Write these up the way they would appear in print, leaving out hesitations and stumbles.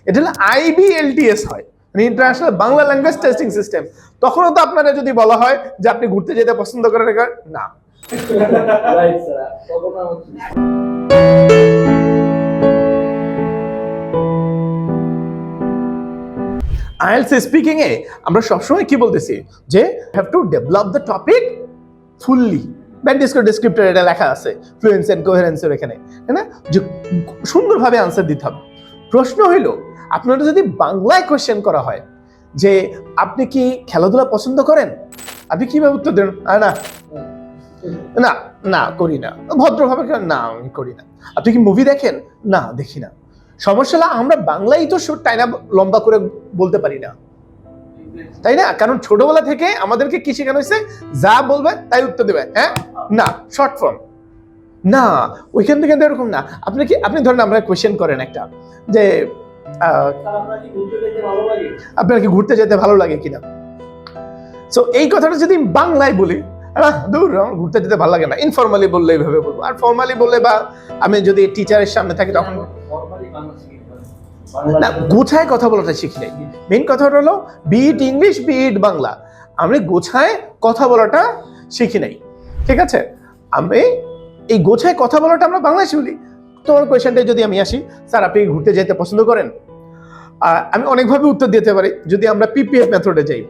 এটা হলো IBLTS হয়, মানে international Bangla language testing system. তখনও তো আপনারা যদি বলা হয় যে আপনি ঘুরতে যেতে পছন্দ করেন, না। আইএলটিএস স্পিকিং এ আমরা সবসময় কি বলতেছি যে have to develop the topic fully. Descriptor এটা লেখা আছে, ফ্লুয়েন্সি এন্ড কোহেরেন্সের এখানে, তাই না? যে সুন্দরভাবে আনসার দিতে হবে। প্রশ্ন হইল, আপনারা যদি বাংলায় কোশ্চেন করা হয় যে আপনি কি খেলাধুলা পছন্দ করেন, আপনি কিভাবে উত্তর দেন? না না না করি না, ভদ্রভাবে না আমি করি না। আপনি কি মুভি দেখেন? না দেখি না। সমস্যা হলো আমরা বাংলায় তো টাইনা লম্বা করে বলতে পারি না, তাই না? কারণ ছোটবেলা থেকে আমাদেরকে কি শেখানো হয়েছে, যা বলবে তাই উত্তর দেবে, হ্যাঁ না শর্ট ফর্ম না। ওইখান থেকে এরকম না। আপনি ধরেন আমরা কোয়েশ্চেন করেন একটা যে আপনার কি ঘুরতে যেতে ভালো লাগে কিনা, সো এই কথাটা যদি বাংলায় বলি, দূর ঘুরতে যেতে ভালো লাগে না, ইনফরমালি বললে এইভাবে বলবো। আর ফর্মালি বললে বা আমি যদি টিচারের সামনে থাকি তখন না, গোছায় কথা বলাটা শিখি নাই। মেইন কথাটা হলো বিট ইংলিশ বিট বাংলা, আমি গোছায় কথা বলাটা শিখি নাই, ঠিক আছে? আমি এই গোছায় কথা বলাটা আমরা বাংলায় বলি। তোমার কোয়েশ্চেনটা যদি আমি আসি, স্যার আপনি ঘুরতে যেতে পছন্দ করেন, আমি অনেকভাবে উত্তর দিতে পারি যদি আমরা PPF মেথডে যাই।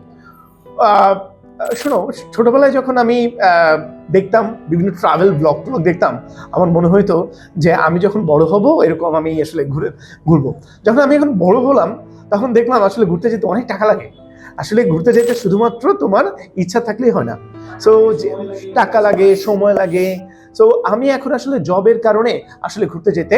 শোনো, ছোটবেলায় যখন আমি দেখতাম বিভিন্ন ট্রাভেল ব্লগ দেখতাম, আমার মনে হইতো যে আমি যখন বড় হব এরকম আমি আসলে ঘুরবো। যখন আমি এখন বড় হলাম তখন দেখলাম আসলে ঘুরতে যেতে অনেক টাকা লাগে। আসলে ঘুরতে যেতে শুধুমাত্র তোমার ইচ্ছা থাকলেই হয় না, সো টাকা লাগে, সময় লাগে। সো আমি এখন আসলে জবের কারণে আসলে ঘুরতে যেতে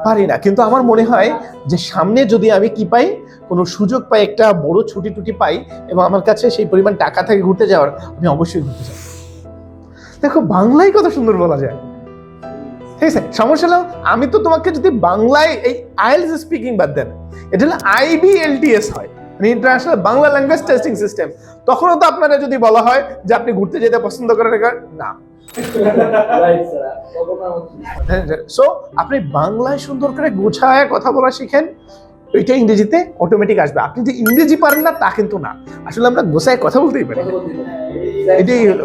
পারি না, কিন্তু আমার মনে হয় যে সামনে যদি আমি কি পাই, কোনো সুযোগ পাই, একটা বড় ছুটি টুটি পাই এবং আমার কাছে সেই পরিমাণ টাকা থাকে ঘুরতে যাওয়ার, আমি অবশ্যই ঘুরতে যাব। দেখো বাংলায় কত সুন্দর বলা যায়, ঠিক আছে? সমস্যা হলো আমি তো তোমাকে যদি বাংলায় এই আইএলটিএস স্পিকিং বাদ দেন, এটা হলো IBLTS হয়, মানে international Bangla language testing system. তখনও তো আপনারা যদি বলা হয় যে আপনি ঘুরতে যেতে পছন্দ করেন, না। সো আপনি বাংলায় সুন্দর করে গোছায় কথা বলা শিখেন, ওইটা ইংরেজিতে অটোমেটিক আসবে। আপনি যে ইংরেজি পারেন না তা কিন্তু না, আসলে আমরা গোছায় কথা বলতেই পারি, এটাই হলো।